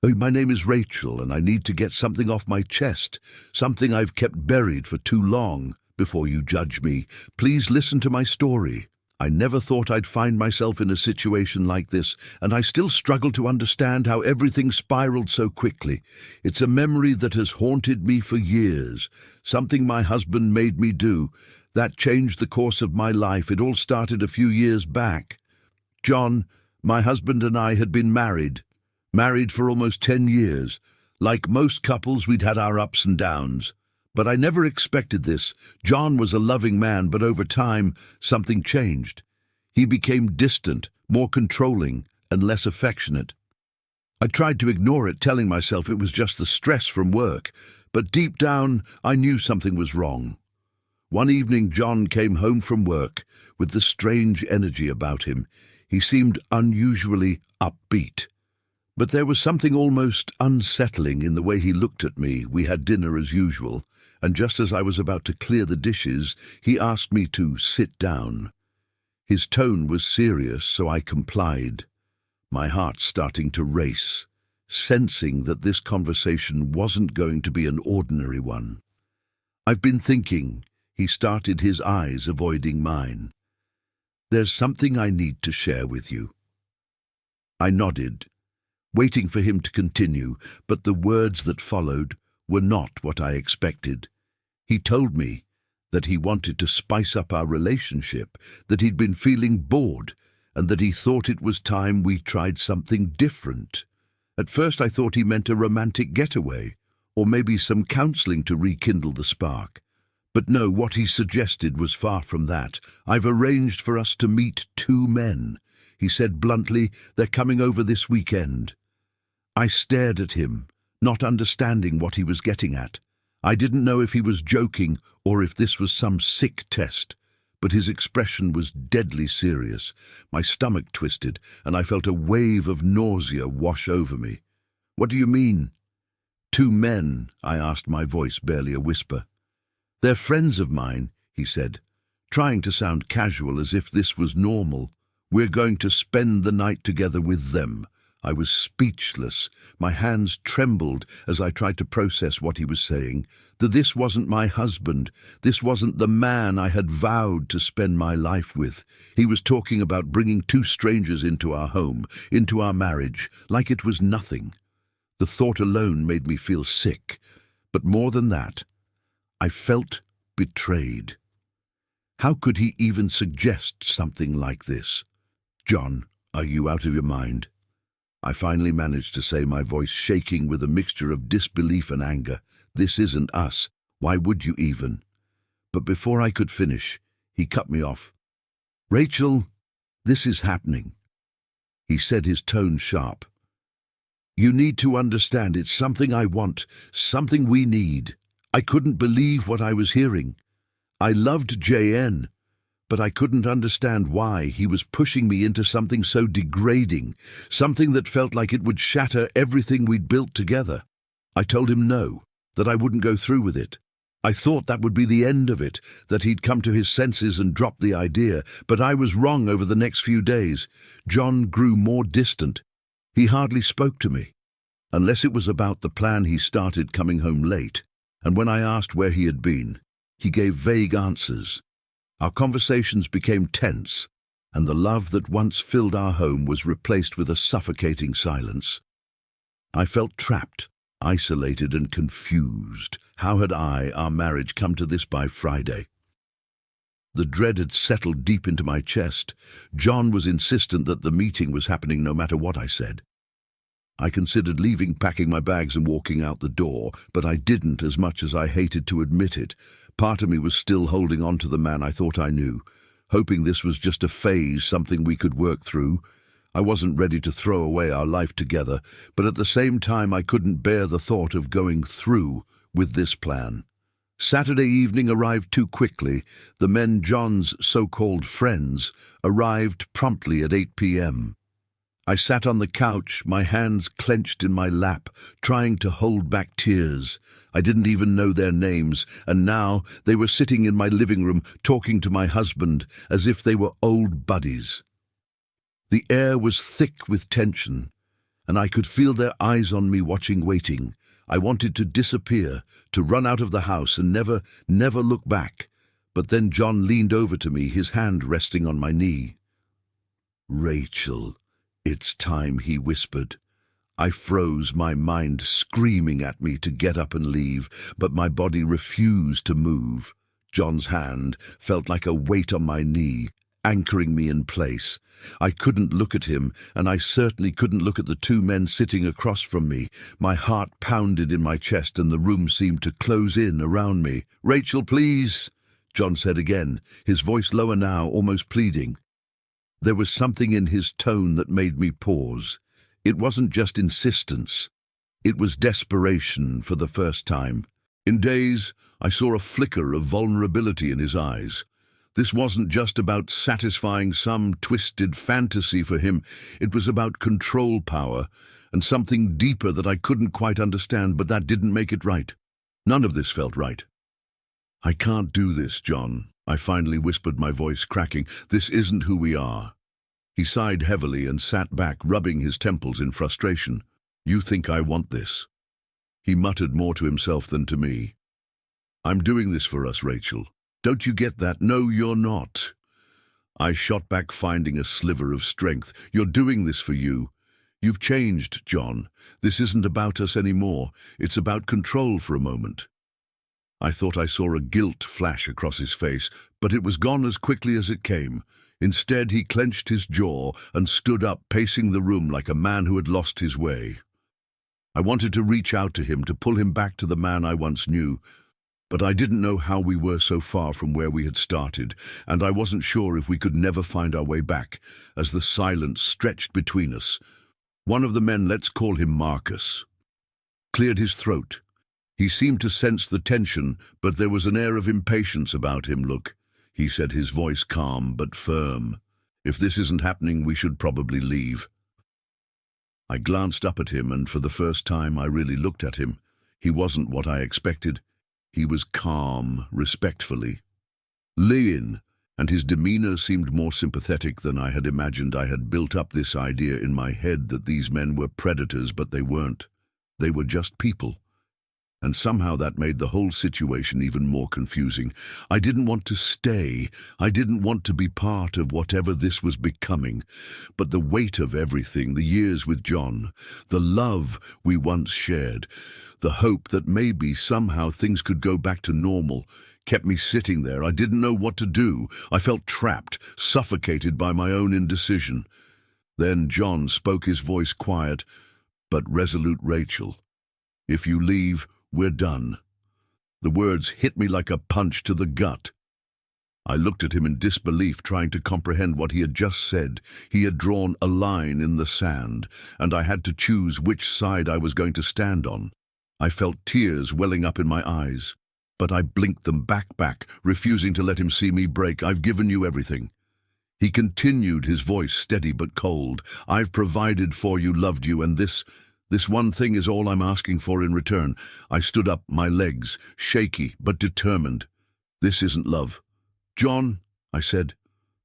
"Oh, my name is Rachel, and I need to get something off my chest, something I've kept buried for too long. Before you judge me, please listen to my story. I never thought I'd find myself in a situation like this, and I still struggle to understand how everything spiraled so quickly. It's a memory that has haunted me for years, something my husband made me do. That changed the course of my life. It all started a few years back. John, my husband, and I had been married for almost 10 years. Like most couples, we'd had our ups and downs. But I never expected this. John was a loving man, but over time, something changed. He became distant, more controlling, and less affectionate. I tried to ignore it, telling myself it was just the stress from work, but deep down, I knew something was wrong. One evening, John came home from work with the strange energy about him. He seemed unusually upbeat. But there was something almost unsettling in the way he looked at me. We had dinner as usual, and just as I was about to clear the dishes, he asked me to sit down. His tone was serious, so I complied, my heart starting to race, sensing that this conversation wasn't going to be an ordinary one. "I've been thinking," he started, his eyes avoiding mine. "There's something I need to share with you." I nodded, waiting for him to continue, but the words that followed were not what I expected. He told me that he wanted to spice up our relationship, that he'd been feeling bored, and that he thought it was time we tried something different. At first I thought he meant a romantic getaway, or maybe some counseling to rekindle the spark. But no, what he suggested was far from that. "I've arranged for us to meet 2 men," he said bluntly. "They're coming over this weekend." I stared at him, not understanding what he was getting at. I didn't know if he was joking or if this was some sick test, but his expression was deadly serious. My stomach twisted, and I felt a wave of nausea wash over me. "What do you mean?" "2 men," I asked, my voice barely a whisper. "They're friends of mine," he said, trying to sound casual as if this was normal. "We're going to spend the night together with them." I was speechless. My hands trembled as I tried to process what he was saying. That this wasn't my husband. This wasn't the man I had vowed to spend my life with. He was talking about bringing 2 strangers into our home, into our marriage, like it was nothing. The thought alone made me feel sick. But more than that, I felt betrayed. How could he even suggest something like this? "John, are you out of your mind?" I finally managed to say, my voice shaking with a mixture of disbelief and anger. "This isn't us. Why would you even?" But before I could finish, he cut me off. "Rachel, this is happening," he said, his tone sharp. "You need to understand, it's something I want, something we need." I couldn't believe what I was hearing. I loved JN, but I couldn't understand why he was pushing me into something so degrading, something that felt like it would shatter everything we'd built together. I told him no, that I wouldn't go through with it. I thought that would be the end of it, that he'd come to his senses and drop the idea, but I was wrong. Over the next few days, John grew more distant. He hardly spoke to me, unless it was about the plan he started, coming home late, and when I asked where he had been, he gave vague answers. Our conversations became tense, and the love that once filled our home was replaced with a suffocating silence. I felt trapped, isolated and confused. How had our marriage, come to this by Friday? The dread had settled deep into my chest. John was insistent that the meeting was happening no matter what I said. I considered leaving, packing my bags and walking out the door, but I didn't, as much as I hated to admit it. Part of me was still holding on to the man I thought I knew, hoping this was just a phase, something we could work through. I wasn't ready to throw away our life together, but at the same time I couldn't bear the thought of going through with this plan. Saturday evening arrived too quickly. The men, John's so-called friends, arrived promptly at 8 p.m. I sat on the couch, my hands clenched in my lap, trying to hold back tears. I didn't even know their names, and now they were sitting in my living room talking to my husband as if they were old buddies. The air was thick with tension. and I could feel their eyes on me watching, waiting. I wanted to disappear, to run out of the house and never look back. But then John leaned over to me, his hand resting on my knee. "Rachel, it's time," he whispered. I froze, my mind screaming at me to get up and leave, but my body refused to move. John's hand felt like a weight on my knee, anchoring me in place. I couldn't look at him, and I certainly couldn't look at the two men sitting across from me. My heart pounded in my chest, and the room seemed to close in around me. "Rachel, please," John said again, his voice lower now, almost pleading. There was something in his tone that made me pause. It wasn't just insistence. It was desperation for the first time. In days, I saw a flicker of vulnerability in his eyes. This wasn't just about satisfying some twisted fantasy for him. It was about control power and something deeper that I couldn't quite understand, but that didn't make it right. None of this felt right. "I can't do this, John," I finally whispered, my voice cracking. "This isn't who we are." He sighed heavily and sat back, rubbing his temples in frustration. "You think I want this?" He muttered more to himself than to me. "I'm doing this for us, Rachel. Don't you get that? No, you're not." I shot back, finding a sliver of strength. "You're doing this for you. You've changed, John. This isn't about us anymore. It's about control for a moment." I thought I saw a guilt flash across his face, but it was gone as quickly as it came. Instead, he clenched his jaw and stood up, pacing the room like a man who had lost his way. I wanted to reach out to him, to pull him back to the man I once knew, but I didn't know how we were so far from where we had started, and I wasn't sure if we could never find our way back, as the silence stretched between us. One of the men, let's call him Marcus, cleared his throat. He seemed to sense the tension, but there was an air of impatience about him. "Look," he said, his voice calm but firm. "If this isn't happening, we should probably leave." I glanced up at him, and for the first time I really looked at him. He wasn't what I expected. He was calm, respectfully. Lean, and his demeanor seemed more sympathetic than I had imagined. I had built up this idea in my head that these men were predators, but they weren't. They were just people. And somehow that made the whole situation even more confusing. I didn't want to stay. I didn't want to be part of whatever this was becoming. But the weight of everything, the years with John, the love we once shared, the hope that maybe somehow things could go back to normal, kept me sitting there. I didn't know what to do. I felt trapped, suffocated by my own indecision. Then John spoke, his voice quiet but resolute. "Rachel, if you leave, we're done." The words hit me like a punch to the gut. I looked at him in disbelief, trying to comprehend what he had just said. He had drawn a line in the sand, and I had to choose which side I was going to stand on. I felt tears welling up in my eyes, but I blinked them back, refusing to let him see me break. "I've given you everything." He continued, his voice steady but cold. "I've provided for you, loved you, and this one thing is all I'm asking for in return." I stood up, my legs shaky but determined. "This isn't love, John," I said,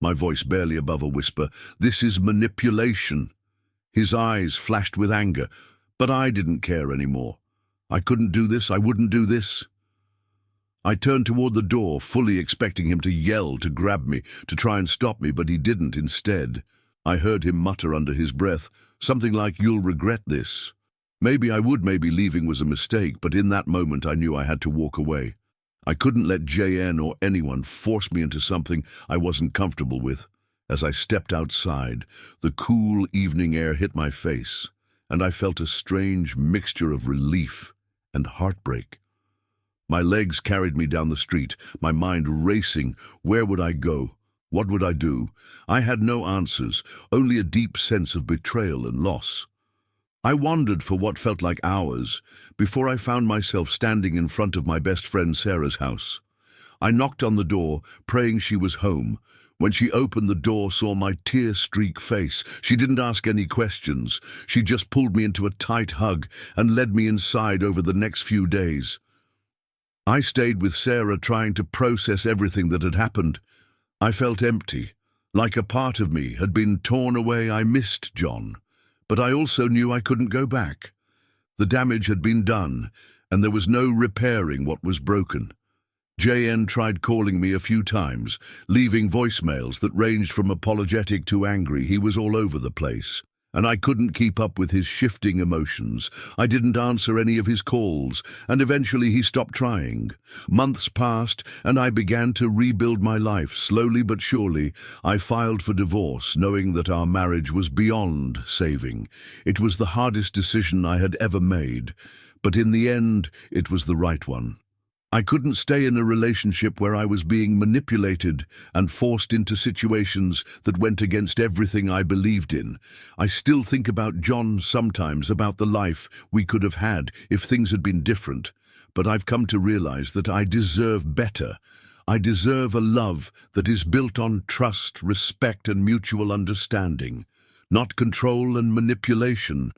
my voice barely above a whisper. "This is manipulation." His eyes flashed with anger, but I didn't care anymore. I couldn't do this. I wouldn't do this. I turned toward the door, fully expecting him to yell, to grab me, to try and stop me, but he didn't. Instead, I heard him mutter under his breath, something like, "You'll regret this." Maybe I would, maybe leaving was a mistake, but in that moment I knew I had to walk away. I couldn't let JN or anyone force me into something I wasn't comfortable with. As I stepped outside, the cool evening air hit my face, and I felt a strange mixture of relief and heartbreak. My legs carried me down the street, my mind racing. Where would I go? What would I do? I had no answers, only a deep sense of betrayal and loss. I wandered for what felt like hours before I found myself standing in front of my best friend Sarah's house. I knocked on the door, praying she was home. When she opened the door, saw my tear-streaked face. She didn't ask any questions. She just pulled me into a tight hug and led me inside over the next few days. I stayed with Sarah, trying to process everything that had happened. I felt empty, like a part of me had been torn away. I missed John, But I also knew I couldn't go back. The damage had been done, and there was no repairing what was broken. JN tried calling me a few times, leaving voicemails that ranged from apologetic to angry. He was all over the place, and I couldn't keep up with his shifting emotions. I didn't answer any of his calls, and eventually he stopped trying. Months passed, and I began to rebuild my life. Slowly but surely, I filed for divorce, knowing that our marriage was beyond saving. It was the hardest decision I had ever made, but in the end, it was the right one. I couldn't stay in a relationship where I was being manipulated and forced into situations that went against everything I believed in. I still think about John sometimes, about the life we could have had if things had been different. But I've come to realize that I deserve better. I deserve a love that is built on trust, respect, and mutual understanding, not control and manipulation.